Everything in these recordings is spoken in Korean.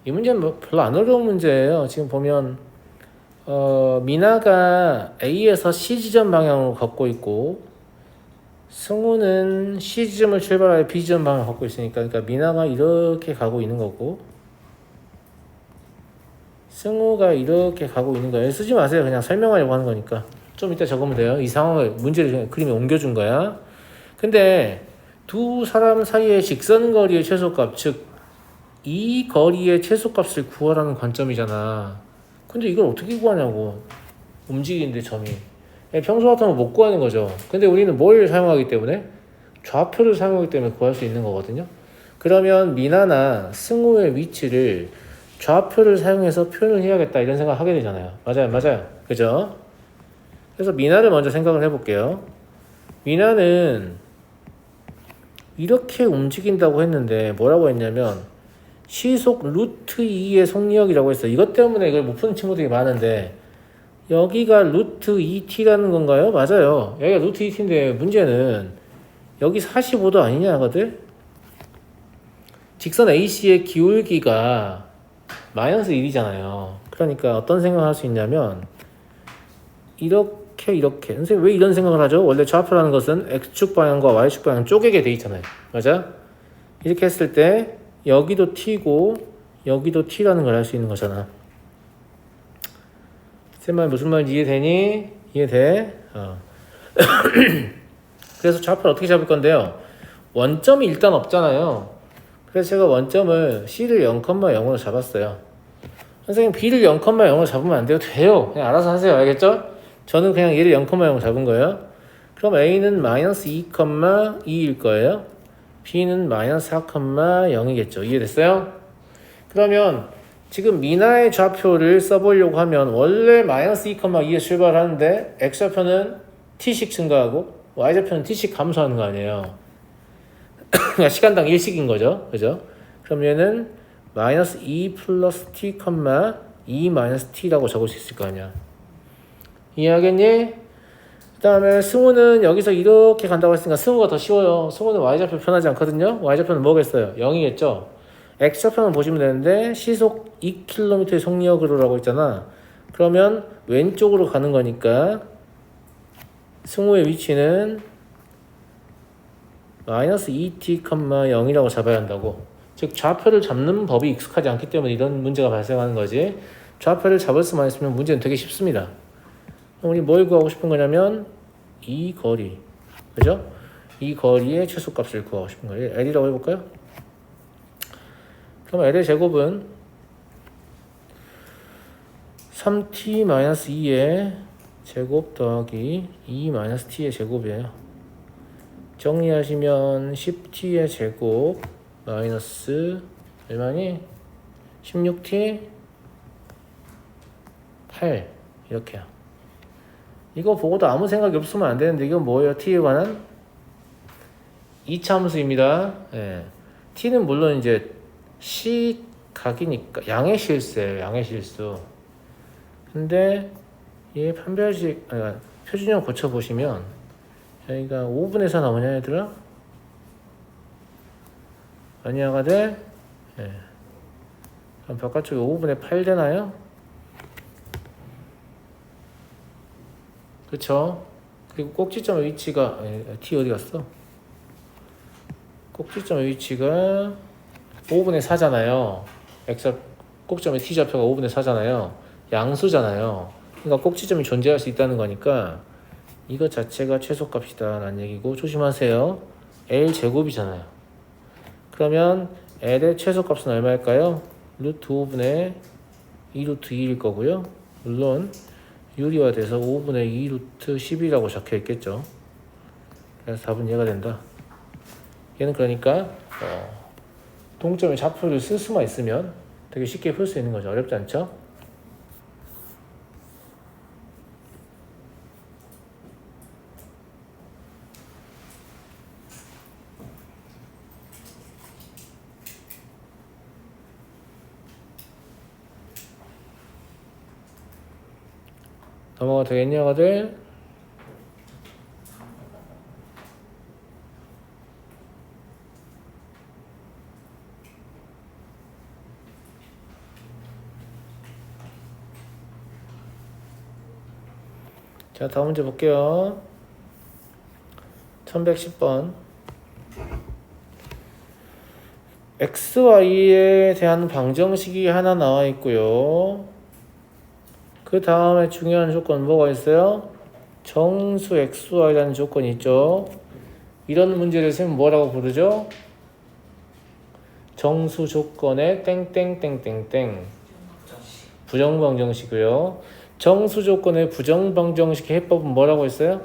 이 문제는 뭐 별로 안 어려운 문제예요. 지금 보면 미나가 A에서 C 지점 방향으로 걷고 있고 승우는 C 지점을 출발하여 B 지점 방향을 걷고 있으니까 그러니까 미나가 이렇게 가고 있는 거고 승우가 이렇게 가고 있는 거예요. 쓰지 마세요. 그냥 설명하려고 하는 거니까 좀 이따 적으면 돼요. 이 상황을 문제를 그림에 옮겨준 거야. 근데 두 사람 사이의 직선거리의 최소값 즉 이 거리의 최소값을 구하라는 관점이잖아. 근데 이걸 어떻게 구하냐고. 움직이는데 점이 평소 같으면 못 구하는 거죠. 근데 우리는 뭘 사용하기 때문에 좌표를 사용하기 때문에 구할 수 있는 거거든요. 그러면 미나나 승우의 위치를 좌표를 사용해서 표현을 해야겠다 이런 생각을 하게 되잖아요. 맞아요 그죠? 그래서 미나를 먼저 생각을 해볼게요. 미나는 이렇게 움직인다고 했는데 뭐라고 했냐면 시속 루트 2의 속력이라고 했어요. 이것 때문에 이걸 못 푸는 친구들이 많은데 여기가 루트 2t라는 건가요? 맞아요. 여기가 루트 2t인데 문제는 여기 45도 아니냐 하거든? 직선 AC의 기울기가 마이너스 1이잖아요. 그러니까 어떤 생각을 할 수 있냐면 이렇게 선생님 왜 이런 생각을 하죠? 원래 좌표라는 것은 X축 방향과 Y축 방향 쪼개게 돼 있잖아요. 맞아? 이렇게 했을 때 여기도 t고 여기도 t라는 걸 알 수 있는 거잖아. 쌤말 무슨 말인지 이해되니? 이해돼? 그래서 좌표를 어떻게 잡을 건데요? 원점이 일단 없잖아요. 그래서 제가 원점을 C를 0,0으로 잡았어요. 선생님 B를 0,0으로 잡으면 안 돼요? 돼요. 그냥 알아서 하세요. 알겠죠? 저는 그냥 얘를 0,0으로 잡은 거예요. 그럼 A는 마이너스 2,2일 거예요. B는 마이너스 4,0이겠죠. 이해됐어요? 그러면 지금 미나의 좌표를 써보려고 하면 원래 마이너스 2,2에 출발하는데 X좌표는 T씩 증가하고 Y좌표는 T씩 감소하는 거 아니에요. 그러니까 시간당 1씩인 거죠. 그죠? 그럼 얘는 마이너스 2 플러스 T, 2 마이너스 T라고 적을 수 있을 거 아니야. 이해하겠니? 그 다음에 승우는 여기서 이렇게 간다고 했으니까 승우가 더 쉬워요. 승우는 Y좌표 편하지 않거든요. Y좌표는 뭐겠어요? 0이겠죠? X좌표만 보시면 되는데 시속 2km의 속력으로라고 있잖아. 그러면 왼쪽으로 가는 거니까 승우의 위치는 마이너스 2t, 0이라고 잡아야 한다고. 즉 좌표를 잡는 법이 익숙하지 않기 때문에 이런 문제가 발생하는 거지. 좌표를 잡을 수만 있으면 문제는 되게 쉽습니다. 우리 뭘 구하고 싶은 거냐면 이 거리, 그죠? 이 거리의 최소값을 구하고 싶은 거예요. L이라고 해볼까요? 그럼 L의 제곱은 3t-2의 제곱 더하기 2-t의 제곱이에요. 정리하시면 10t의 제곱 마이너스 얼마니? 16t 8 이렇게요. 이거 보고도 아무 생각이 없으면 안 되는데 이건 뭐예요? t에 관한 2차 함수입니다. 예. t는 물론 이제 시각이니까 양의 실수예요. 양의 실수. 근데 얘 판별식 표준형 고쳐보시면 여기가 5분의 4 나오냐 얘들아? 아니야가 돼? 예. 그럼 바깥쪽에 5분의 8 되나요? 그쵸? 그리고 꼭지점의 위치가 t 어디 갔어? 꼭지점의 위치가 5분의 4잖아요. 꼭지점의 t좌표가 5분의 4잖아요. 양수잖아요. 그러니까 꼭지점이 존재할 수 있다는 거니까 이거 자체가 최소값이다 라는 얘기고 조심하세요. L 제곱이잖아요. 그러면 L의 최소값은 얼마일까요? 루트 5분의 2 루트 2일 거고요. 물론 유리화돼서 5분의 2 루트 10이라고 적혀 있겠죠. 그래서 답은 얘가 된다. 얘는 그러니까 동점의 좌표를 쓸 수만 있으면 되게 쉽게 풀 수 있는 거죠. 어렵지 않죠? 넘어가 되겠니, 아가들? 자, 다음 문제 볼게요. 1110번. XY에 대한 방정식이 하나 나와 있고요. 그 다음에 중요한 조건 뭐가 있어요? 정수 XY라는 조건이 있죠. 이런 문제를 쌤 뭐라고 부르죠? 정수 조건의 땡땡땡땡땡 부정방정식이고요. 정수 조건의 부정방정식 해법은 뭐라고 했어요?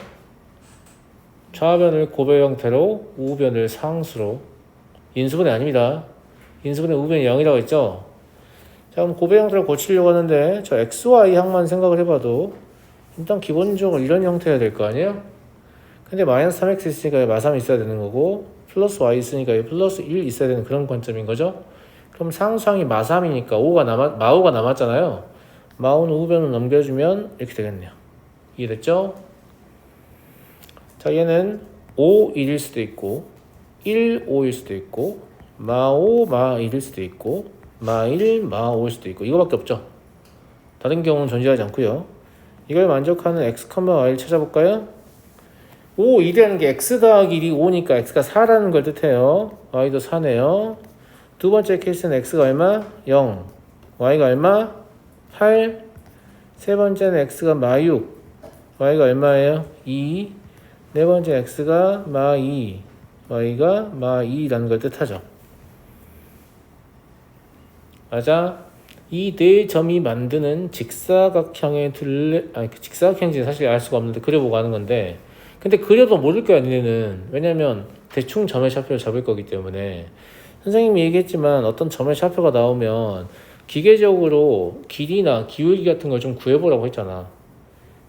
좌변을 고배 형태로 우변을 상수로. 인수분해 아닙니다. 인수분해 우변이 0이라고 했죠. 자, 그럼 고배 형태를 고치려고 하는데 저 XY 항만 생각을 해봐도 일단 기본적으로 이런 형태가 될 거 아니에요? 근데 마이너스 3x 있으니까 마3 있어야 되는 거고 플러스 y 있으니까 플러스 1 있어야 되는 그런 관점인 거죠. 그럼 상수항이 마3이니까 마5가 남았잖아요. 마5는 우변을 넘겨주면 이렇게 되겠네요. 이해됐죠? 자, 얘는 5, 1일 수도 있고 1, 5일 수도 있고 마5, 마1일 수도 있고 마1, 마5일 수도 있고 이거밖에 없죠. 다른 경우는 존재하지 않고요. 이걸 만족하는 x, y를 찾아볼까요? 5, 1이라는 게 x 더하기 1이 5니까 x가 4라는 걸 뜻해요. y도 4네요. 두 번째 케이스는 x가 얼마? 0. y가 얼마? 8. 세 번째는 x가 마6. y가 얼마예요? 2. 네 번째 x가 마2. y가 마2라는 걸 뜻하죠. 맞아? 이 네 점이 만드는 직사각형의 직사각형인지 사실 알 수가 없는데 그려보고 하는 건데 근데 그려도 모를 거야 니네는. 왜냐면 대충 점의 좌표를 잡을 거기 때문에. 선생님이 얘기했지만 어떤 점의 좌표가 나오면 기계적으로 길이나 기울기 같은 걸 좀 구해보라고 했잖아.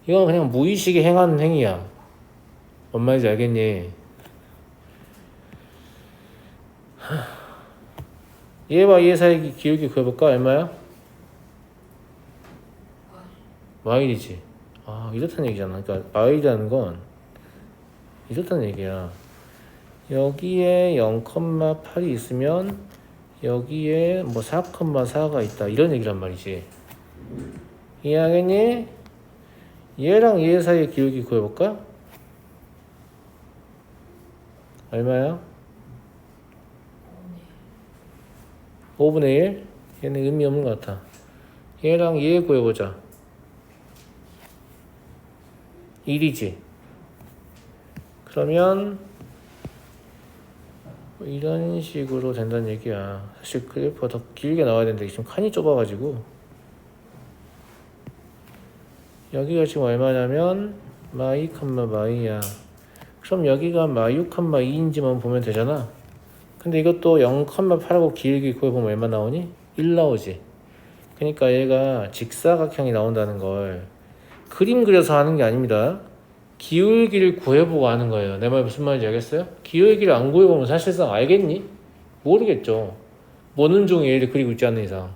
이건 그냥 무의식에 행하는 행위야. 뭔 말인지 알겠니? 얘와 얘 사이 기울기 구해볼까? 얼마야? 마일이지. 아, 이렇다는 얘기잖아. 그러니까 마일이라는 건 이렇다는 얘기야. 여기에 0,8이 있으면 여기에 뭐 4,4가 있다. 이런 얘기란 말이지. 이해하겠니? 얘랑 얘 사이의 기울기 구해볼까? 얼마야? 5분의 1? 얘는 의미 없는 것 같아. 얘랑 얘 구해보자. 1이지. 그러면 이런 식으로 된다는 얘기야. 사실 그래프가 더 길게 나와야 되는데 지금 칸이 좁아가지고 여기가 지금 얼마냐면 마2, 마2야. 그럼 여기가 마6, 마2인지만 보면 되잖아. 근데 이것도 0,8하고 길게 구해보면 얼마 나오니? 1 나오지. 그러니까 얘가 직사각형이 나온다는 걸 그림 그려서 하는 게 아닙니다. 기울기를 구해보고 하는 거예요. 내 말 무슨 말인지 알겠어요? 기울기를 안 구해보면 사실상 알겠니? 모르겠죠. 모는 종의 얘를 그리고 있지 않는 이상.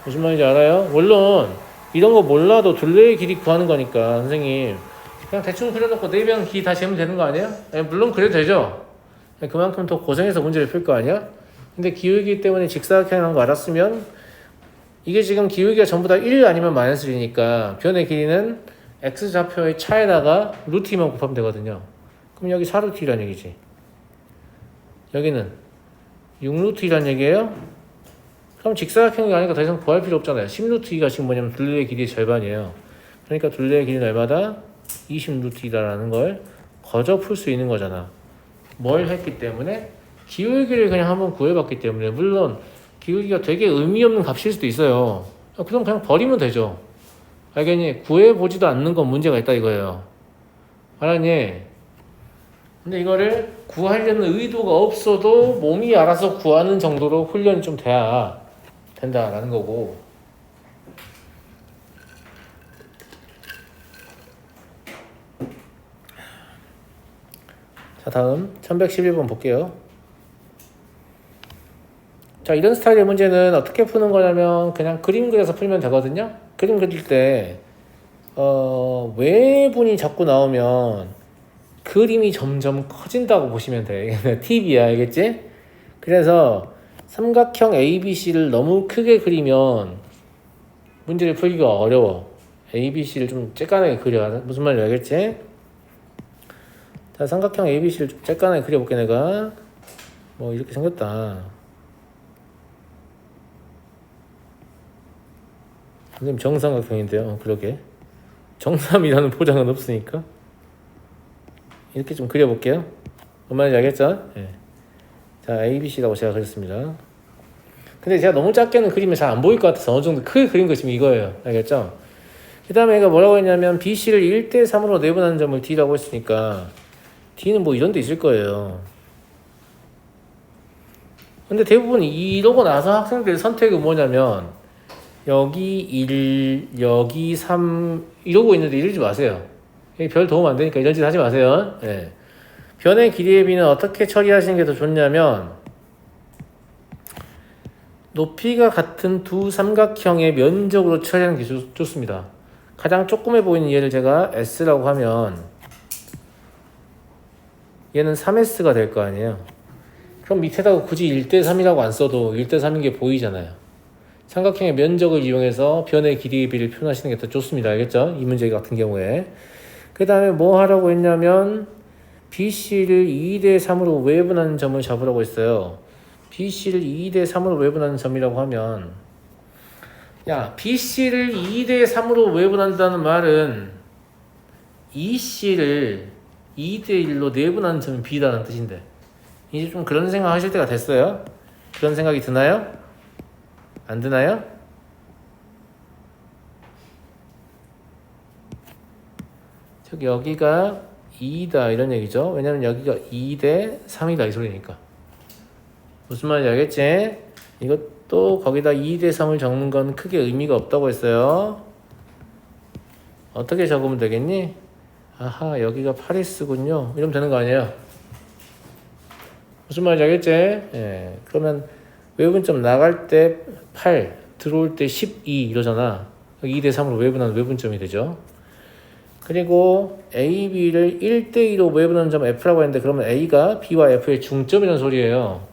무슨 말인지 알아요? 물론 이런 거 몰라도 둘레의 길이 구하는 거니까 선생님 그냥 대충 그려놓고 네명 길이 다 재면 되는 거 아니에요? 물론 그래도 되죠. 그만큼 더 고생해서 문제를 풀 거 아니야? 근데 기울기 때문에 직사각형이라는 거 알았으면 이게 지금 기울기가 전부 다 1 아니면 마이너스 1이니까 변의 길이는 x좌표의 차에다가 루트 2만 곱하면 되거든요. 그럼 여기 4루트 2란 얘기지. 여기는 6루트 2란 얘기예요. 그럼 직사각형이 아니니까 더 이상 구할 필요 없잖아요. 10루트 2가 지금 뭐냐면 둘레의 길이의 절반이에요. 그러니까 둘레의 길이는 얼마다? 20루트 2다라는 걸 거저 풀 수 있는 거잖아. 뭘 했기 때문에? 기울기를 그냥 한번 구해봤기 때문에. 물론 기울기가 되게 의미 없는 값일 수도 있어요. 그럼 그냥 버리면 되죠. 알겠니? 구해보지도 않는 건 문제가 있다 이거예요. 알았니? 근데 이거를 구하려는 의도가 없어도 몸이 알아서 구하는 정도로 훈련이 좀 돼야 된다라는 거고. 자, 다음 1111번 볼게요. 자, 이런 스타일의 문제는 어떻게 푸는 거냐면 그냥 그림 그려서 풀면 되거든요. 그림 그릴 때 외분이 자꾸 나오면 그림이 점점 커진다고 보시면 돼. 팁이야, 알겠지? 그래서 삼각형 ABC를 너무 크게 그리면 문제를 풀기가 어려워. ABC를 좀 쬐깐하게 그려. 무슨 말인지 알겠지? 자, 삼각형 ABC를 좀 쬐깐하게 그려볼게 내가. 뭐 이렇게 생겼다. 선생님 정삼각형인데요. 그러게. 정삼이라는 포장은 없으니까 이렇게 좀 그려볼게요. 뭔 말인지 알겠죠? 네. 자, ABC라고 제가 그렸습니다. 근데 제가 너무 작게는 그리면 잘 안 보일 것 같아서 어느 정도 크게 그린 거 지금 이거예요. 알겠죠? 그 다음에 얘가 뭐라고 했냐면 BC를 1대3으로 내분하는 점을 D라고 했으니까 D는 뭐 이런 데 있을 거예요. 근데 대부분 이러고 나서 학생들 선택은 뭐냐면 여기 1, 여기 3 이러고 있는데 이러지 마세요. 별 도움 안 되니까 이런 짓 하지 마세요. 네. 변의 길이의 B는 어떻게 처리하시는 게 더 좋냐면 높이가 같은 두 삼각형의 면적으로 처리하는 게 좋습니다. 가장 조그매 보이는 얘를 제가 S라고 하면 얘는 3S가 될 거 아니에요. 그럼 밑에다가 굳이 1대3이라고 안 써도 1대3인 게 보이잖아요. 삼각형의 면적을 이용해서 변의 길이의 B를 표현하시는 게 더 좋습니다. 알겠죠? 이 문제 같은 경우에. 그 다음에 뭐 하라고 했냐면 BC를 2대3으로 외분하는 점을 잡으라고 했어요. BC를 2대3으로 외분하는 점이라고 하면 야, BC를 2대3으로 외분한다는 말은 EC를 2대1로 내분하는 점이 B라는 뜻인데 이제 좀 그런 생각 하실 때가 됐어요? 그런 생각이 드나요? 안 드나요? 즉 여기가 2다 이런 얘기죠. 왜냐면 여기가 2대3이다 이 소리니까. 무슨 말인지 알겠지? 이것도 거기다 2대3을 적는 건 크게 의미가 없다고 했어요. 어떻게 적으면 되겠니? 아하, 여기가 파리스군요. 이러면 되는 거 아니에요? 무슨 말인지 알겠지? 예. 그러면 외분점 나갈 때 8, 들어올 때 12 이러잖아. 2대3으로 외분하는 외분점이 되죠. 그리고 A, B를 1대2로 외분하는 점 F라고 했는데 그러면 A가 B와 F의 중점이라는 소리예요.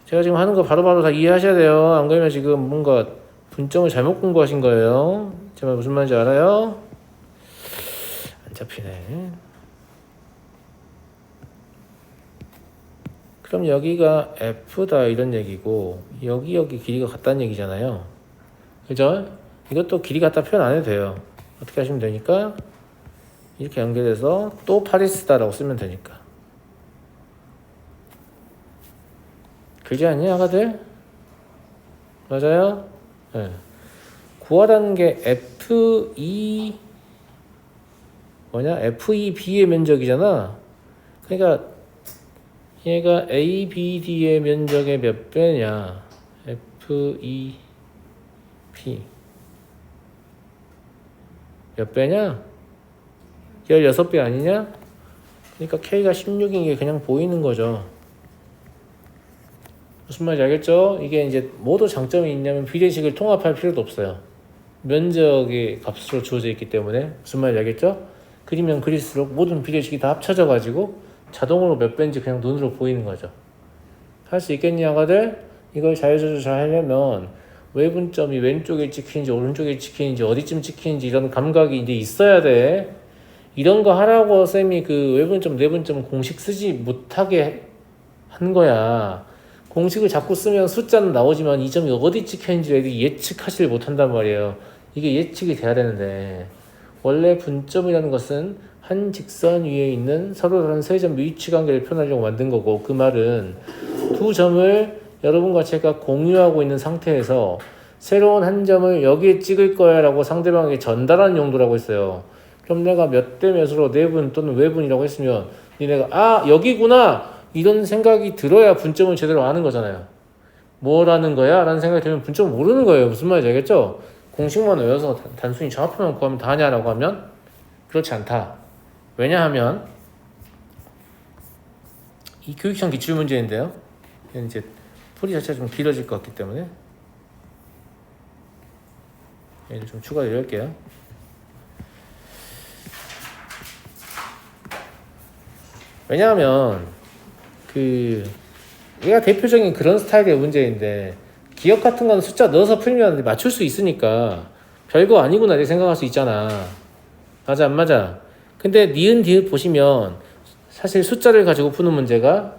제가 지금 하는 거 바로바로 다 이해하셔야 돼요. 안 그러면 지금 뭔가 분점을 잘못 공부하신 거예요. 제가 무슨 말인지 알아요? 안 잡히네. 그럼 여기가 F다 이런 얘기고 여기 길이가 같다는 얘기잖아요. 그죠? 이것도 길이 같다 표현 안 해도 돼요. 어떻게 하시면 되니까 이렇게 연결해서 또 파리스다라고 쓰면 되니까. 그지 않니 아가들? 맞아요? 네. 구하라는 게 FEB의 면적이잖아. 그러니까 얘가 ABD의 면적의 몇 배냐? FEB 몇 배냐? 16배 아니냐? 그러니까 K가 16인 게 그냥 보이는 거죠. 무슨 말인지 알겠죠? 이게 이제 뭐도 장점이 있냐면 비례식을 통합할 필요도 없어요. 면적의 값으로 주어져 있기 때문에. 무슨 말인지 알겠죠? 그리면 그릴수록 모든 비례식이 다 합쳐져 가지고 자동으로 몇 배인지 그냥 눈으로 보이는 거죠. 할 수 있겠니 아가들? 이걸 자유조절 잘 하려면 외분점이 왼쪽에 찍히는지 오른쪽에 찍히는지 어디쯤 찍히는지 이런 감각이 이제 있어야 돼. 이런 거 하라고 쌤이 그 외분점 내분점 공식 쓰지 못하게 한 거야. 공식을 자꾸 쓰면 숫자는 나오지만 이 점이 어디 찍혀있는지 애들이 예측하지를 못한단 말이에요. 이게 예측이 돼야 되는데 원래 분점이라는 것은 한 직선 위에 있는 서로 다른 세 점 위치 관계를 표현하려고 만든 거고 그 말은 두 점을 여러분과 제가 공유하고 있는 상태에서 새로운 한 점을 여기에 찍을 거야 라고 상대방에게 전달하는 용도라고 했어요. 그럼 내가 몇 대 몇으로 내분 또는 외분이라고 했으면 니네가 아 여기구나 이런 생각이 들어야 분점을 제대로 아는 거잖아요. 뭐라는 거야? 라는 생각이 들면 분점을 모르는 거예요. 무슨 말인지 알겠죠? 공식만 외워서 단순히 좌표만 구하면 다냐라고 하면 그렇지 않다. 왜냐하면 이 교육청 기출문제인데요. 이제 풀이 자체가 좀 길어질 것 같기 때문에 얘를 좀 추가로 할게요. 왜냐하면 얘가 대표적인 그런 스타일의 문제인데 기억 같은 건 숫자 넣어서 풀면 맞출 수 있으니까 별거 아니구나 이렇게 생각할 수 있잖아. 맞아 안 맞아? 근데 니은 디귿 보시면 사실 숫자를 가지고 푸는 문제가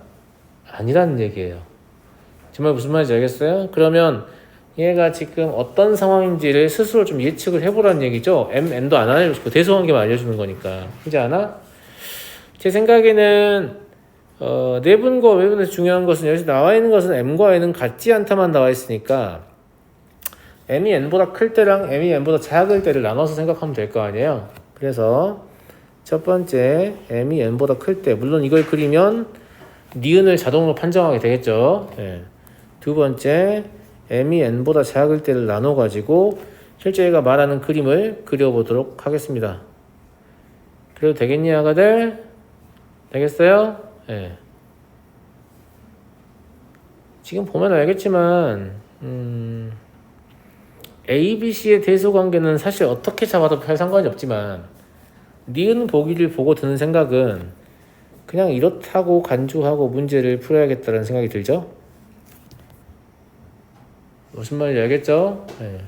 아니라는 얘기예요. 정말 무슨 말인지 알겠어요? 그러면 얘가 지금 어떤 상황인지를 스스로 좀 예측을 해보라는 얘기죠. n도 안 알려주고 대소관계만 알려주는 거니까. 그렇지 않아? 제 생각에는 내분과 외분에서 중요한 것은 여기서 나와 있는 것은 m과 n은 같지 않다만 나와 있으니까 m이 n보다 클 때랑 m이 n보다 작을 때를 나눠서 생각하면 될 거 아니에요. 그래서 첫 번째 m이 n보다 클 때, 물론 이걸 그리면 니은을 자동으로 판정하게 되겠죠. 예. 두 번째 m이 n보다 작을 때를 나눠 가지고 실제 얘가 말하는 그림을 그려보도록 하겠습니다. 그래도 되겠니 아가들? 되겠어요? 예. 지금 보면 알겠지만 A, B, C의 대소관계는 사실 어떻게 잡아도 별 상관이 없지만 니은 보기를 보고 드는 생각은 그냥 이렇다고 간주하고 문제를 풀어야겠다는 생각이 들죠? 무슨 말인지 알겠죠? 네.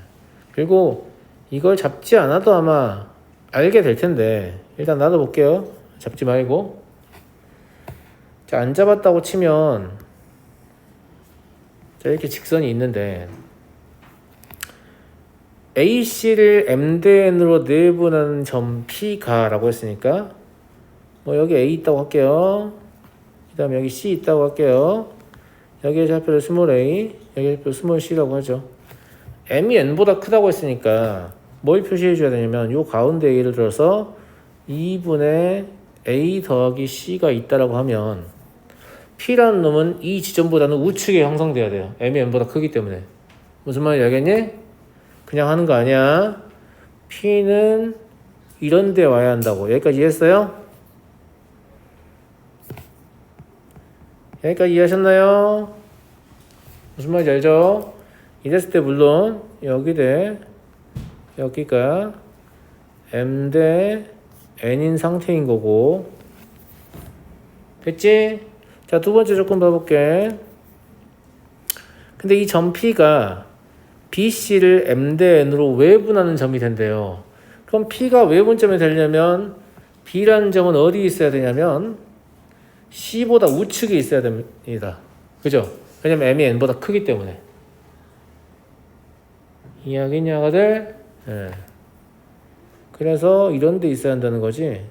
그리고 이걸 잡지 않아도 아마 알게 될 텐데 일단 놔둬볼게요. 잡지 말고. 자, 안 잡았다고 치면 자, 이렇게 직선이 있는데 AC를 M대N으로 내분하는 점 P가 라고 했으니까 뭐 여기 A 있다고 할게요. 그 다음에 여기 C 있다고 할게요. 여기에 좌표를 스몰 a, 여기에 좌표를 스몰 c라고 하죠. m이 n보다 크다고 했으니까 뭘 표시해 줘야 되냐면 요 가운데 예를 들어서 2분의 a 더하기 c가 있다라고 하면 p라는 놈은 이 지점보다는 우측에 형성돼야 돼요. m이 n보다 크기 때문에. 무슨 말인지 알겠니? 그냥 하는 거 아니야. p는 이런 데 와야 한다고. 여기까지 이해했어요? 여기까지 이해하셨나요? 무슨 말인지 알죠? 이랬을 때 물론 여기가 m 대 n인 상태인 거고. 됐지? 자, 두 번째 조건 봐볼게. 근데 이 점 P가 BC를 m 대 n으로 외분하는 점이 된대요. 그럼 P가 외분점이 되려면 B라는 점은 어디 있어야 되냐면 C보다 우측에 있어야 됩니다. 그죠? 왜냐면 m이 n보다 크기 때문에. 이해하겠냐, 아가들? 네. 그래서 이런 데 있어야 한다는 거지.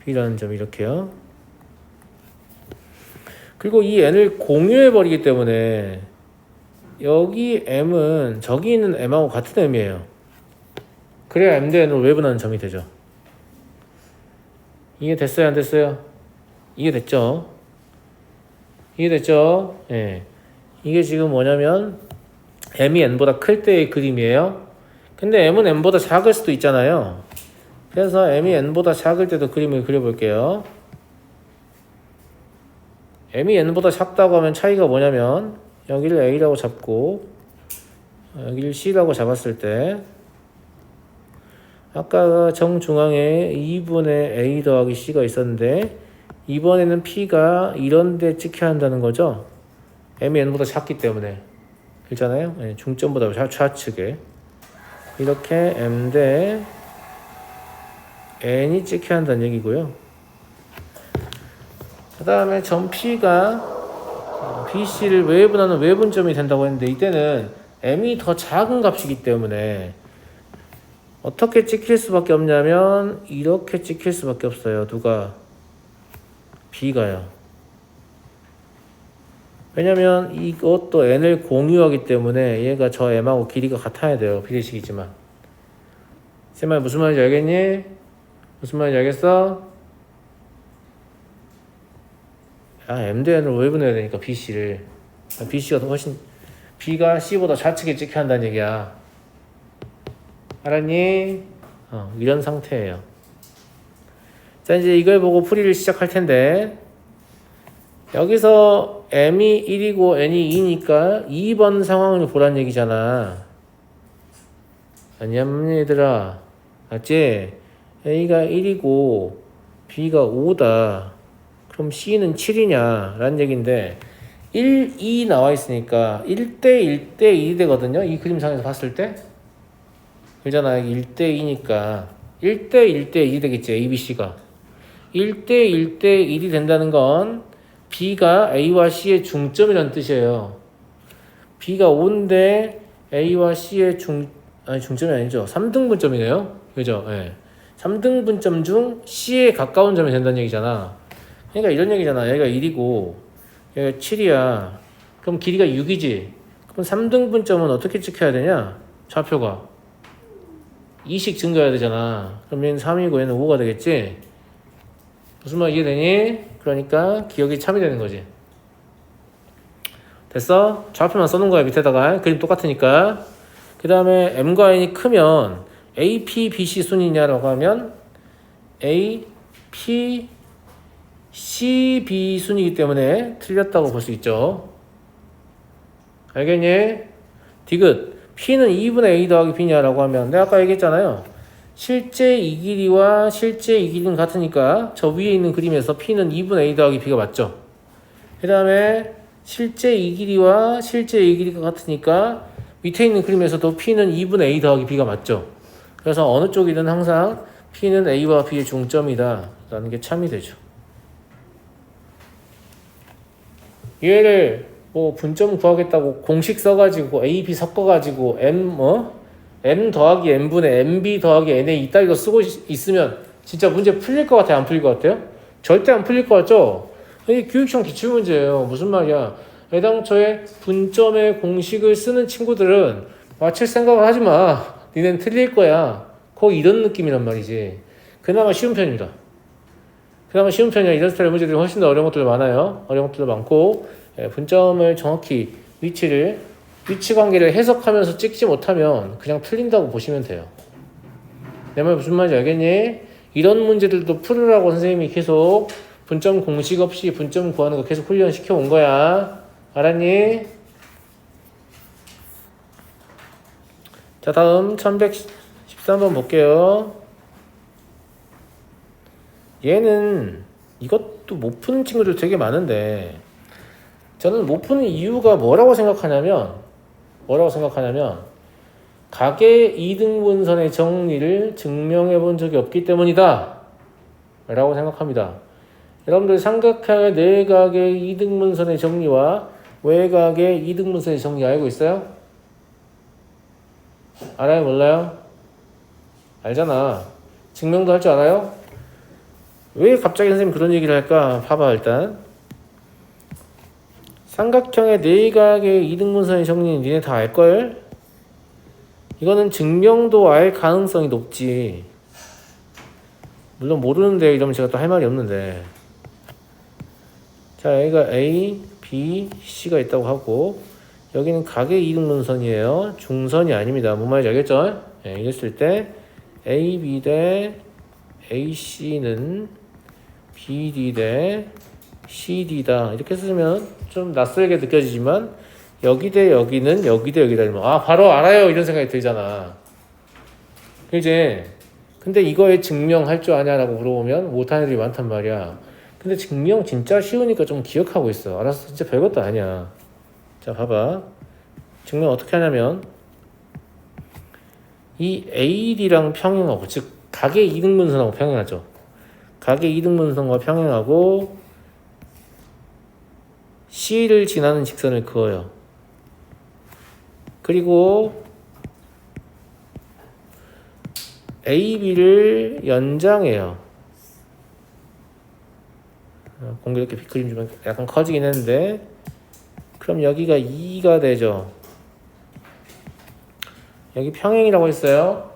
B라는 점 이렇게요. 그리고 이 n을 공유해버리기 때문에 여기 m은 저기 있는 m하고 같은 m이에요. 그래야 m 대 n으로 외분하는 점이 되죠. 이해됐어요? 안 됐어요? 이해됐죠? 이해됐죠? 예. 이게 지금 뭐냐면 m이 n보다 클 때의 그림이에요. 근데 m은 n보다 작을 수도 있잖아요. 그래서 m이 n보다 작을 때도 그림을 그려볼게요. m이 n보다 작다고 하면 차이가 뭐냐면 여기를 a라고 잡고 여기를 c라고 잡았을 때 아까 정중앙에 2분의 a 더하기 c가 있었는데 이번에는 p가 이런 데 찍혀야 한다는 거죠. m이 n보다 작기 때문에. 그렇잖아요. 네, 중점보다 좌측에 이렇게 m 대 n이 찍혀야 한다는 얘기고요. 그 다음에 점 P가 BC를 외분하는 외분점이 된다고 했는데 이때는 m이 더 작은 값이기 때문에 어떻게 찍힐 수밖에 없냐면 이렇게 찍힐 수밖에 없어요. 누가? B가요. 왜냐면 이것도 n을 공유하기 때문에 얘가 저 m하고 길이가 같아야 돼요. 비례식이지만. 제 말 무슨 말인지 알겠니? 무슨 말인지 알겠어? m 대 n으로 외분해야 되니까 BC를. BC가 더 훨씬 B가 C보다 좌측에 찍혀야 한다는 얘기야. 알았니? 이런 상태예요. 자, 이제 이걸 보고 풀이를 시작할 텐데 여기서 m이 1이고 n이 2니까 2번 상황을 보란 얘기잖아. 아니야, 얘들아. 맞지? a가 1이고 b가 5다. 그럼 c는 7이냐? 라는 얘기인데 1, 2 나와 있으니까 1대 1대 1이 되거든요. 이 그림상에서 봤을 때. 그러잖아. 1대 2니까 1대 1대 1이 되겠지. A, B, C가. 1대 1대 1이 된다는 건 B가 A와 C의 중점이라는 뜻이에요. B가 5인데 A와 C의 중점이 아니죠. 3등분점이네요. 그죠? 예. 3등분점 중 C에 가까운 점이 된다는 얘기잖아. 그러니까 이런 얘기잖아. 여기가 1이고 여기가 7이야. 그럼 길이가 6이지. 그럼 3등분점은 어떻게 찍혀야 되냐? 좌표가 2씩 증가해야 되잖아. 그럼 얘는 3이고 얘는 5가 되겠지? 무슨 말 이해되니? 그러니까 기억이 참이 되는 거지. 됐어? 좌표만 써놓은 거야. 밑에다가. 그림 똑같으니까. 그 다음에 M과 N이 크면 A, P, B, C 순이냐라고 하면 A, P, C, B 순이기 때문에 틀렸다고 볼 수 있죠. 알겠니? 디귿. P는 2분의 A 더하기 B냐라고 하면 내가 아까 얘기했잖아요. 실제 이 길이와 실제 이 길이는 같으니까 저 위에 있는 그림에서 P는 2분의 A 더하기 B가 맞죠. 그 다음에 실제 이 길이와 실제 이 길이가 같으니까 밑에 있는 그림에서도 P는 2분의 A 더하기 B가 맞죠. 그래서 어느 쪽이든 항상 P는 A와 B의 중점이다 라는 게 참이 되죠. 얘를 뭐 분점 구하겠다고 공식 써가지고 A, B 섞어가지고 M 더하기 N분의 MB 더하기 NA 이따 이거 쓰고 있으면 진짜 문제 풀릴 것 같아요? 안 풀릴 것 같아요? 절대 안 풀릴 것 같죠? 이게 교육청 기출문제예요. 무슨 말이야? 애당초에 분점의 공식을 쓰는 친구들은 맞출 생각을 하지 마. 니넨 틀릴 거야. 거의 이런 느낌이란 말이지. 그나마 쉬운 편입니다. 그나마 쉬운 편이야. 이런 스타일의 문제들이 훨씬 더 어려운 것들도 많아요. 어려운 것들도 많고 분점을 정확히 위치 관계를 해석하면서 찍지 못하면 그냥 틀린다고 보시면 돼요. 내 말 무슨 말인지 알겠니? 이런 문제들도 풀으라고 선생님이 계속 분점 공식 없이 분점 구하는 거 계속 훈련시켜 온 거야. 알았니? 자, 다음 1113번 볼게요. 얘는 이것도 못 푸는 친구들 되게 많은데 저는 못 푸는 이유가 뭐라고 생각하냐면 가계 이등분선의 정리를 증명해 본 적이 없기 때문이다 라고 생각합니다. 여러분들 삼각형의 내각의 이등분선의 정리와 외각의 이등분선의 정리 알고 있어요? 알아요? 몰라요? 알잖아. 증명도 할 줄 알아요? 왜 갑자기 선생님 그런 얘기를 할까? 봐봐 일단. 삼각형의 내각의 이등분선의 정리는 니네 다 알걸? 이거는 증명도 알 가능성이 높지. 물론 모르는데 이러면 제가 또 할 말이 없는데. 자, 여기가 A, B, C가 있다고 하고 여기는 각의 이등분선이에요. 중선이 아닙니다. 뭔 말인지 알겠죠? 네, 이랬을 때 A, B 대 AC는 BD 대 CD다. 이렇게 쓰면 좀 낯설게 느껴지지만 여기 대 여기는 여기 대 여기다. 이러면 바로 알아요. 이런 생각이 들잖아. 이제 근데 이거에 증명할 줄 아냐라고 물어보면 못하는 애들이 많단 말이야. 근데 증명 진짜 쉬우니까 좀 기억하고 있어. 알았어. 진짜 별것도 아니야. 자, 봐봐. 증명 어떻게 하냐면 이 AD랑 평행하고 즉 각의 이등분선하고 평행하죠. 각의 이등분선과 평행하고 C를 지나는 직선을 그어요. 그리고 AB를 연장해요. 공개 이렇게 빗그림 주면 약간 커지긴 했는데 그럼 여기가 2가 되죠. 여기 평행이라고 했어요.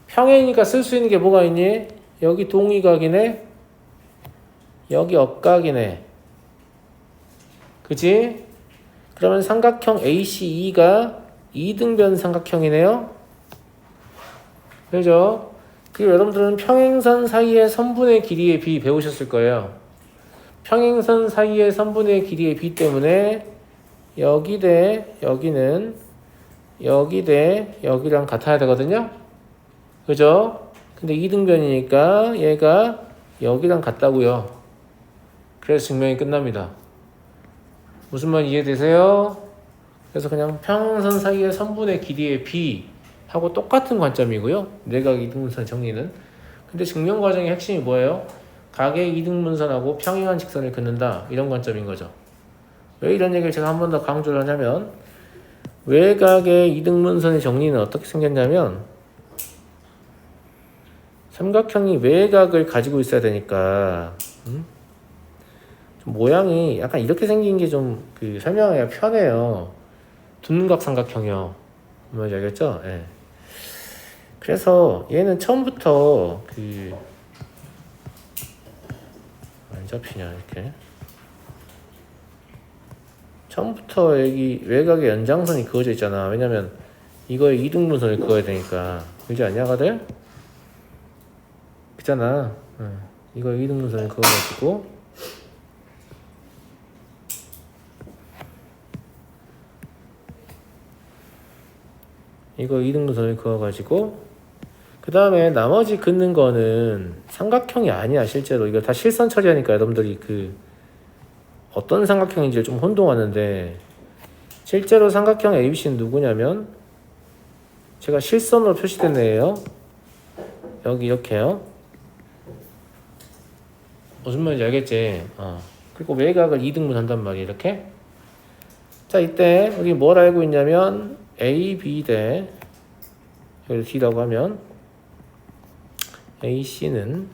평행이니까 쓸 수 있는 게 뭐가 있니? 여기 동의각이네. 여기 억각이네. 그치? 그러면 삼각형 ACE가 이등변 삼각형이네요. 그죠? 그리고 여러분들은 평행선 사이의 선분의 길이의 비 배우셨을 거예요. 평행선 사이의 선분의 길이의 비 때문에 여기 대 여기는 여기 대 여기랑 같아야 되거든요. 그죠? 근데 이등변이니까 얘가 여기랑 같다고요. 그래서 증명이 끝납니다. 무슨 말 이해되세요? 그래서 그냥 평행선 사이의 선분의 길이의 b 하고 똑같은 관점이고요. 내각 이등분선 정리는. 근데 증명 과정의 핵심이 뭐예요? 각의 이등분선하고 평행한 직선을 긋는다. 이런 관점인 거죠. 왜 이런 얘기를 제가 한 번 더 강조를 하냐면 외곽의 이등분선의 정리는 어떻게 생겼냐면 삼각형이 외곽을 가지고 있어야 되니까 좀 모양이 약간 이렇게 생긴 게 좀 설명하기가 편해요. 둔각 삼각형이요. 뭔지 알겠죠? 예. 그래서 얘는 처음부터 안 잡히냐 이렇게 처음부터 여기 외곽의 연장선이 그어져 있잖아. 왜냐면 이거에 이등분선을 그어야 되니까. 그러지 않냐 다들? 그잖아. 이거에 이등분선을 그어가지고 이거 이등분선을 그어가지고 그 다음에 나머지 긋는 거는 삼각형이 아니야. 실제로 이거 다 실선 처리하니까 여러분들이 어떤 삼각형인지 좀 혼동하는데 실제로 삼각형 ABC는 누구냐면 제가 실선으로 표시된 애예요. 여기 이렇게요. 무슨 말인지 알겠지? 그리고 외곽을 2등분 한단 말이에요. 이렇게. 자, 이때 우리 뭘 알고 있냐면 AB 대 여기 D라고 하면 AC는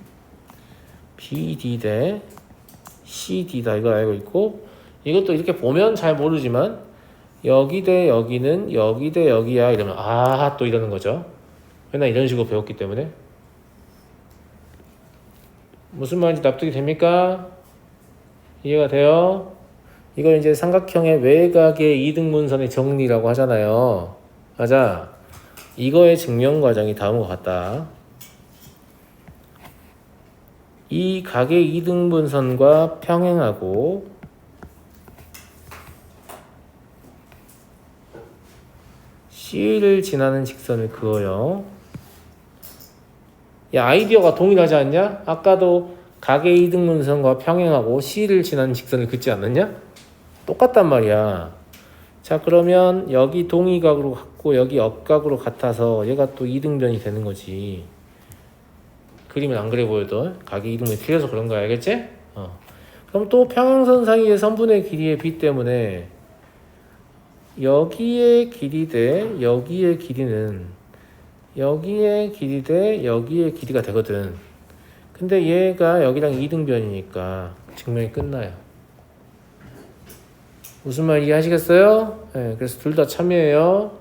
BD 대 CD다 이걸 알고 있고 이것도 이렇게 보면 잘 모르지만 여기 대 여기는 여기 대 여기야 이러면 또 이러는 거죠. 맨날 이런 식으로 배웠기 때문에. 무슨 말인지 납득이 됩니까? 이해가 돼요? 이걸 이제 삼각형의 외곽의 이등분선의 정리라고 하잖아요. 맞아. 이거의 증명 과정이 다음과 같다. 이 각의 이등분선과 평행하고 C를 지나는 직선을 그어요. 야, 아이디어가 동일하지 않냐? 아까도 각의 이등분선과 평행하고 C를 지나는 직선을 긋지 않느냐? 똑같단 말이야. 자, 그러면 여기 동의각으로 같고 여기 역각으로 같아서 얘가 또 이등변이 되는 거지. 그림은 안 그래 보여도 각의 이등변이 틀려서 그런 거야. 알겠지? 그럼 또 평행선 사이의 선분의 길이의 b 때문에 여기의 길이 대 여기의 길이는 여기의 길이 대 여기의 길이가 되거든. 근데 얘가 여기랑 이등변이니까 증명이 끝나요. 무슨 말 이해하시겠어요? 네, 그래서 둘 다 참여해요.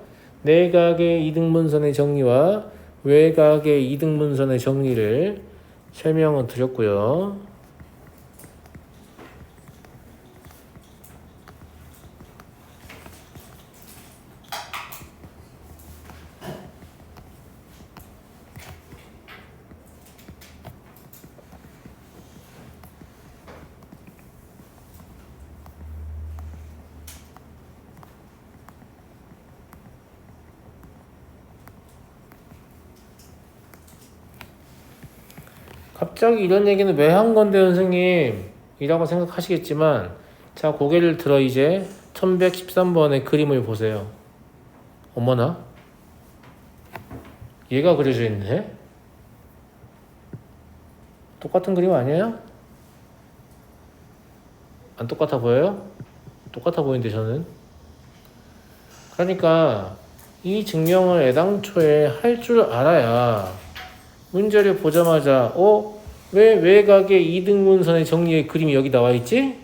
내각의 이등분선의 정리와 외곽의 이등분선의 정리를 설명을 드렸고요. 갑자기 이런 얘기는 왜 한 건데 선생님 이라고 생각하시겠지만 자 고개를 들어 이제 1113번의 그림을 보세요. 어머나 얘가 그려져 있네. 똑같은 그림 아니에요? 안 똑같아 보여요? 똑같아 보이는데 저는. 그러니까 이 증명을 애당초에 할 줄 알아야 문제를 보자마자 왜 외곽의 이등분선의 정리의 그림이 여기 나와 있지?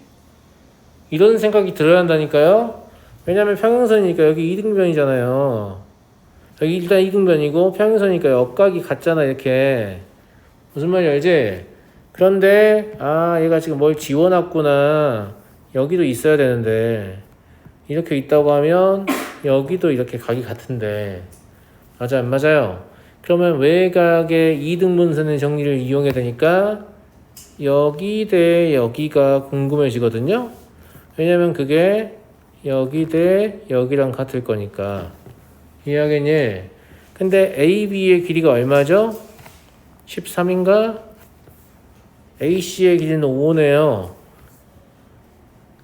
이런 생각이 들어야 한다니까요. 왜냐면 평행선이니까 여기 이등변이잖아요. 여기 일단 이등변이고 평행선이니까 역각이 같잖아 이렇게. 무슨 말인지 알지? 그런데 얘가 지금 뭘 지워놨구나. 여기도 있어야 되는데 이렇게 있다고 하면 여기도 이렇게 각이 같은데 맞아 안 맞아요? 그러면 외곽의 이등분선의 정리를 이용해야 되니까 여기 대 여기가 궁금해지거든요. 왜냐면 그게 여기 대 여기랑 같을 거니까. 이해하겠니? 근데 AB의 길이가 얼마죠? 13인가? AC의 길이는 5네요.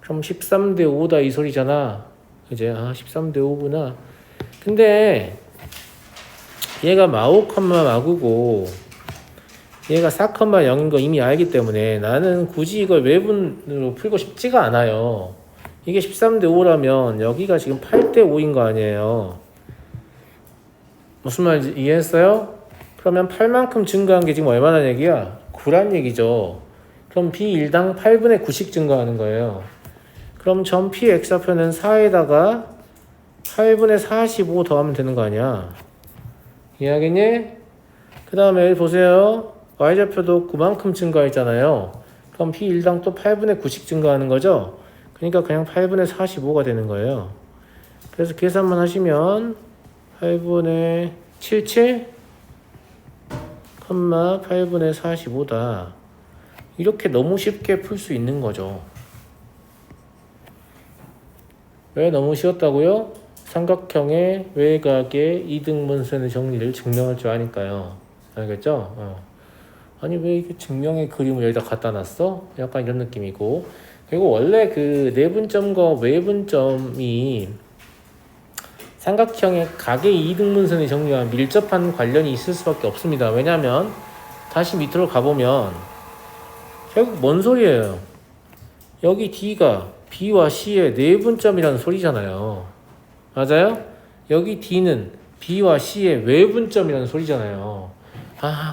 그럼 13대 5다 이 소리잖아. 이제 13대 5구나. 근데 얘가 마오 마구고 얘가 4,0인 거 이미 알기 때문에 나는 굳이 이걸 외분으로 풀고 싶지가 않아요. 이게 13대 5라면 여기가 지금 8대 5인 거 아니에요. 무슨 말인지 이해했어요? 그러면 8만큼 증가한 게 지금 얼마나 얘기야? 9란 얘기죠. 그럼 B1당 8분의 9씩 증가하는 거예요. 그럼 전 P X좌표는 4에다가 8분의 45 더하면 되는 거 아니야? 이해하겠니? 그 다음에 여기 보세요. Y좌표도 9만큼 증가했잖아요. 그럼 P1당 또 8분의 9씩 증가하는 거죠? 그러니까 그냥 8분의 45가 되는 거예요. 그래서 계산만 하시면 8분의 77, 8분의 45다. 이렇게 너무 쉽게 풀 수 있는 거죠. 왜 너무 쉬웠다고요? 삼각형의 외곽의 이등분선의 정리를 증명할 줄 아니까요. 알겠죠? 아니 왜 이렇게 증명의 그림을 여기다 갖다 놨어? 약간 이런 느낌이고, 그리고 원래 그 내분점과 외분점이 삼각형의 각의 이등분선의 정리와 밀접한 관련이 있을 수밖에 없습니다. 왜냐하면 다시 밑으로 가보면 결국 뭔 소리예요? 여기 D가 B와 C의 내분점이라는 소리잖아요. 맞아요? 여기 D는 B와 C의 외분점이라는 소리잖아요.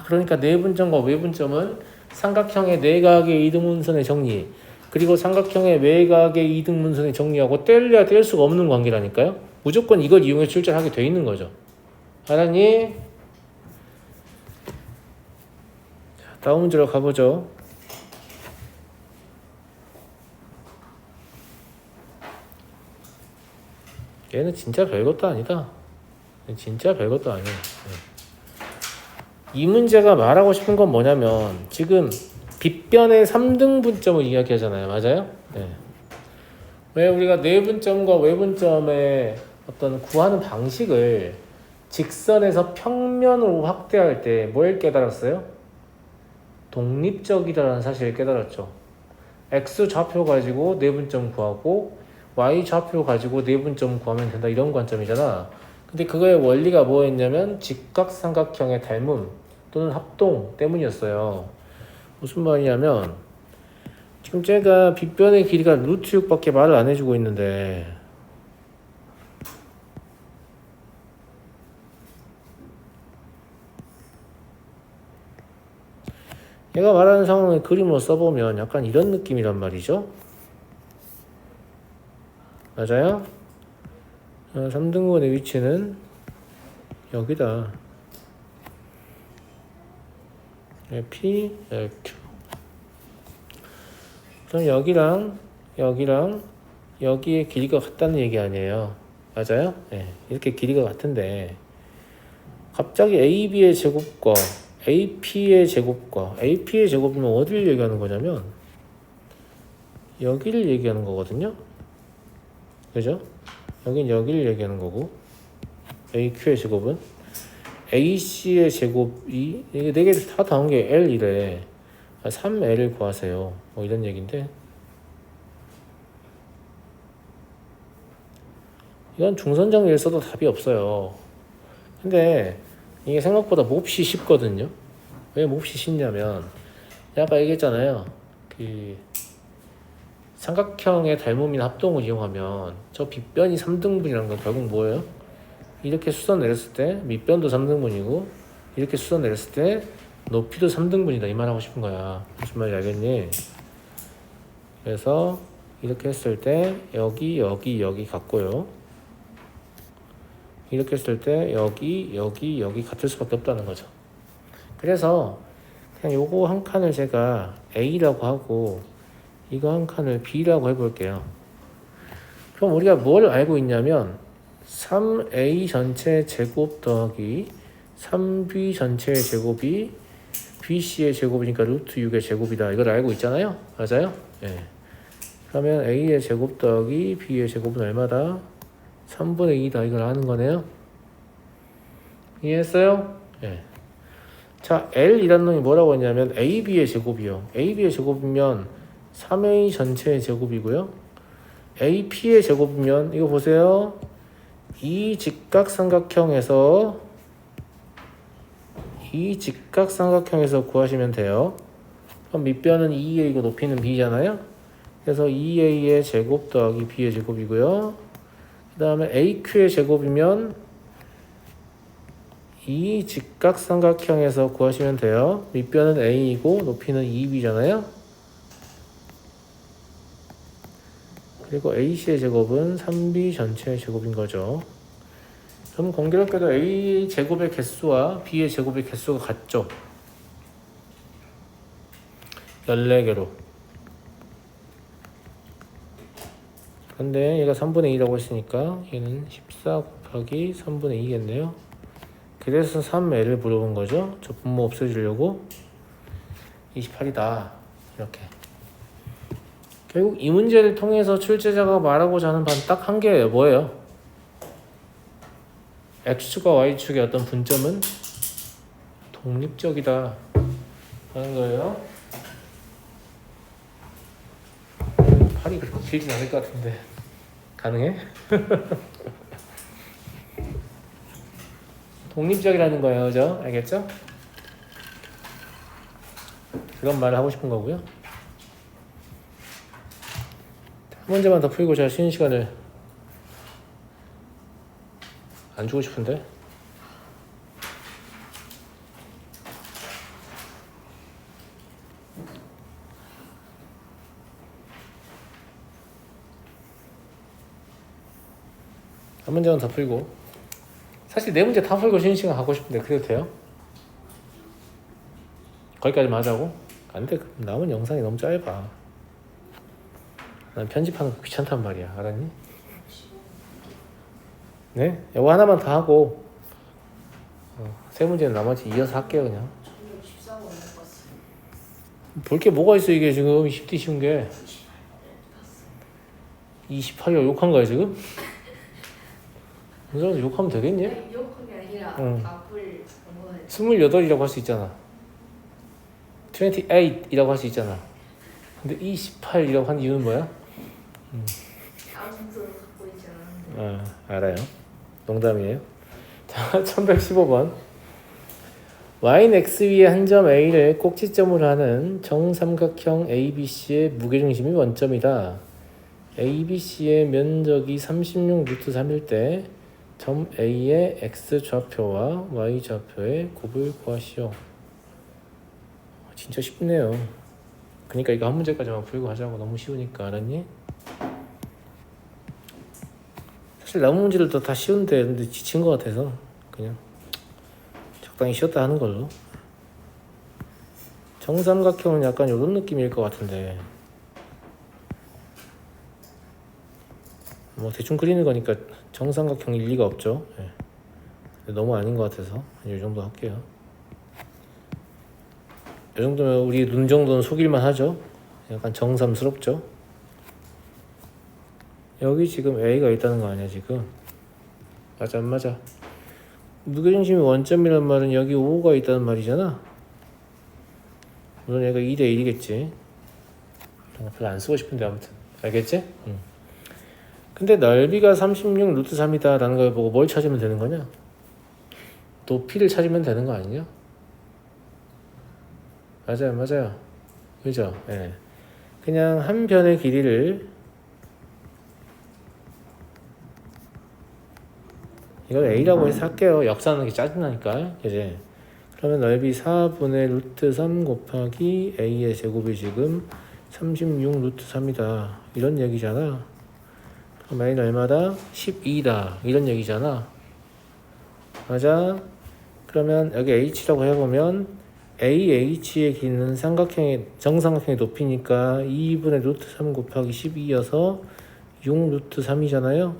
그러니까 내분점과 외분점은 삼각형의 내각의 이등분선의 정리, 그리고 삼각형의 외곽의 이등분선의 정리하고 뗄래야 뗄 수가 없는 관계라니까요. 무조건 이걸 이용해 출제하게 돼 있는 거죠. 알았니? 자, 다음 문제로 가보죠. 얘는 진짜 별것도 아니다. 진짜 별것도 아니에요. 이 문제가 말하고 싶은 건 뭐냐면 지금 빗변의 3등분점을 이야기하잖아요. 맞아요? 네. 왜 우리가 내분점과 외분점의 어떤 구하는 방식을 직선에서 평면으로 확대할 때 뭘 깨달았어요? 독립적이다라는 사실을 깨달았죠. X 좌표 가지고 내분점 구하고 Y 좌표 가지고 내분점 구하면 된다, 이런 관점이잖아. 근데 그거의 원리가 뭐였냐면 직각삼각형의 닮음 또는 합동 때문이었어요. 무슨 말이냐면 지금 제가 빗변의 길이가 루트 6밖에 말을 안 해주고 있는데 얘가 말하는 상황을 그림으로 써보면 약간 이런 느낌이란 말이죠. 맞아요? 3등분의 위치는 여기다. P, LQ. 그럼 여기랑 여기의 길이가 같다는 얘기 아니에요. 맞아요? 네, 이렇게 길이가 같은데 갑자기 AB의 제곱과 AP의 제곱과 AP의 제곱이면 어디를 얘기하는 거냐면 여기를 얘기하는 거거든요. 그죠? 여긴 여기를 얘기하는 거고, AQ의 제곱은 AC의 제곱이 이게 4개 다 나온 게 L이래. 3L을 구하세요. 뭐 이런 얘기인데 이건 중선정리를 써도 답이 없어요. 근데 이게 생각보다 몹시 쉽거든요. 왜 몹시 쉽냐면 아까 얘기했잖아요. 그 삼각형의 닮음이나 합동을 이용하면 저 빗변이 3등분이라는 건 결국 뭐예요? 이렇게 수선 내렸을 때 밑변도 3등분이고 이렇게 수선 내렸을 때 높이도 3등분이다, 이 말하고 싶은 거야. 무슨 말인지 알겠니? 그래서 이렇게 했을 때 여기 같고요. 이렇게 했을 때 여기 같을 수밖에 없다는 거죠. 그래서 그냥 요거 한 칸을 제가 A라고 하고 이거 한 칸을 B라고 해볼게요. 그럼 우리가 뭘 알고 있냐면 3A 전체 제곱 더하기 3B 전체의 제곱이 BC의 제곱이니까 루트 6의 제곱이다, 이걸 알고 있잖아요. 맞아요? 네. 그러면 A의 제곱 더하기 B의 제곱은 얼마다? 3분의 2다, 이걸 아는 거네요. 이해했어요? 네. 자, L이라는 놈이 뭐라고 했냐면 AB의 제곱이요. AB의 제곱이면 3A 전체의 제곱이고요. AP의 제곱이면 이거 보세요. 이 직각삼각형에서 구하시면 돼요. 그럼 밑변은 2a이고 높이는 b잖아요. 그래서 2a의 제곱 더하기 b의 제곱이고요. 그 다음에 AQ의 제곱이면 이 직각삼각형에서 구하시면 돼요. 밑변은 a이고 높이는 2b잖아요. 그리고 AC의 제곱은 3b 전체의 제곱인 거죠. 그럼 공교롭게도 A 제곱의 개수와 B의 제곱의 개수가 같죠. 14개로. 근데 얘가 3분의 2라고 했으니까 얘는 14 곱하기 3분의 2겠네요. 그래서 3L을 물어본 거죠. 저 분모 없애주려고. 28이다. 이렇게. 결국 이 문제를 통해서 출제자가 말하고자 하는 바는 딱 한 개예요. 뭐예요? X축과 Y축의 어떤 분점은 독립적이다 라는 거예요. 팔이 그렇게 길진 않을 것 같은데 가능해? 독립적이라는 거예요. 그죠? 알겠죠? 그런 말을 하고 싶은 거고요. 한 문제만 더 풀고 제가 쉬는 시간을 안 주고 싶은데. 한 문제만 더 풀고. 사실 네 문제 다 풀고 쉬는 시간 갖고 싶은데 그래도 돼요? 거기까지만 하자고? 안 돼. 남은 영상이 너무 짧아. 난 편집하는 거 귀찮단 말이야. 알았니? 네? 이거 하나만 더 하고 세 문제는 나머지 이어서 할게요. 그냥 볼 게 뭐가 있어. 이게 지금 10대 쉬운 게 28이라고 욕한 거야 지금? 이 사람 욕하면 되겠니? 욕한 게 아니라 답을 28이라고 할 수 있잖아. 28이라고 할 수 있잖아. 근데 28이라고 한 이유는 뭐야? 아무도 갖고 있지 않았는데. 알아요. 농담이에요. 자, 1115번. y는 x 위에 한 점 A를 꼭지점으로 하는 정삼각형 ABC의 무게중심이 원점이다. ABC의 면적이 36 루트 3일 때 점 A의 x 좌표와 y 좌표의 곱을 구하시오. 진짜 쉽네요. 그러니까 이거 한 문제까지만 풀고 하자고. 너무 쉬우니까. 알았니? 사실 남은 문제들도 다 쉬운데 근데 지친 것 같아서 그냥 적당히 쉬었다 하는 걸로. 정삼각형은 약간 이런 느낌일 것 같은데 뭐 대충 그리는 거니까 정삼각형일 리가 없죠. 네. 너무 아닌 것 같아서 이 정도 할게요. 이 정도면 우리 눈 정도는 속일만 하죠. 약간 정삼스럽죠. 여기 지금 A가 있다는 거 아니야 지금? 맞아 안 맞아? 무게중심이 원점이란 말은 여기 O가 있다는 말이잖아. 물론 얘가 2대 1이겠지. 별로 안 쓰고 싶은데 아무튼 알겠지? 근데 넓이가 36 루트 3이다 라는 걸 보고 뭘 찾으면 되는 거냐? 높이를 찾으면 되는 거 아니냐? 맞아요 맞아요. 그죠? 예. 그냥 한 변의 길이를 이걸 A라고 해서 할게요. 역사하는 게 짜증나니까. 이제 그러면 넓이 4분의 루트 3 곱하기 A의 제곱이 지금 36 루트 3이다 이런 얘기잖아. 그럼 A는 얼마다? 12다 이런 얘기잖아. 맞아? 그러면 여기 H라고 해보면 AH의 길이는 정삼각형의 높이니까 2분의 루트 3 곱하기 12여서 6 루트 3이잖아요.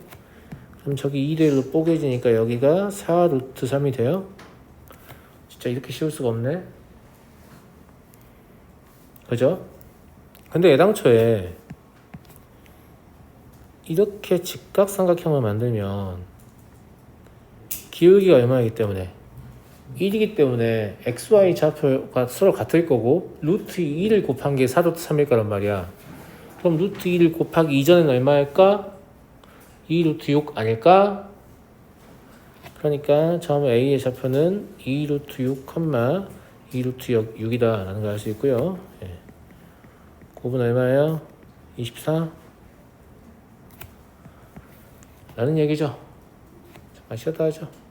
그럼 저기 2대 1로 뽀개지니까 여기가 4 루트 3이 돼요. 진짜 이렇게 쉬울 수가 없네. 그죠? 근데 애당초에 이렇게 직각삼각형을 만들면 기울기가 얼마이기 때문에 1이기 때문에 XY 좌표가 서로 같을 거고 루트 2를 곱한 게 4루트 3일 거란 말이야. 그럼 루트 1 곱하기 이전에는 얼마일까? 2 루트 6 아닐까? 그러니까 처음 A의 좌표는 2 루트 6, 2 루트 6이다 라는 걸 알 수 있고요. 예. 곱은 얼마예요? 24? 라는 얘기죠. 잠깐 쉬었다 하죠.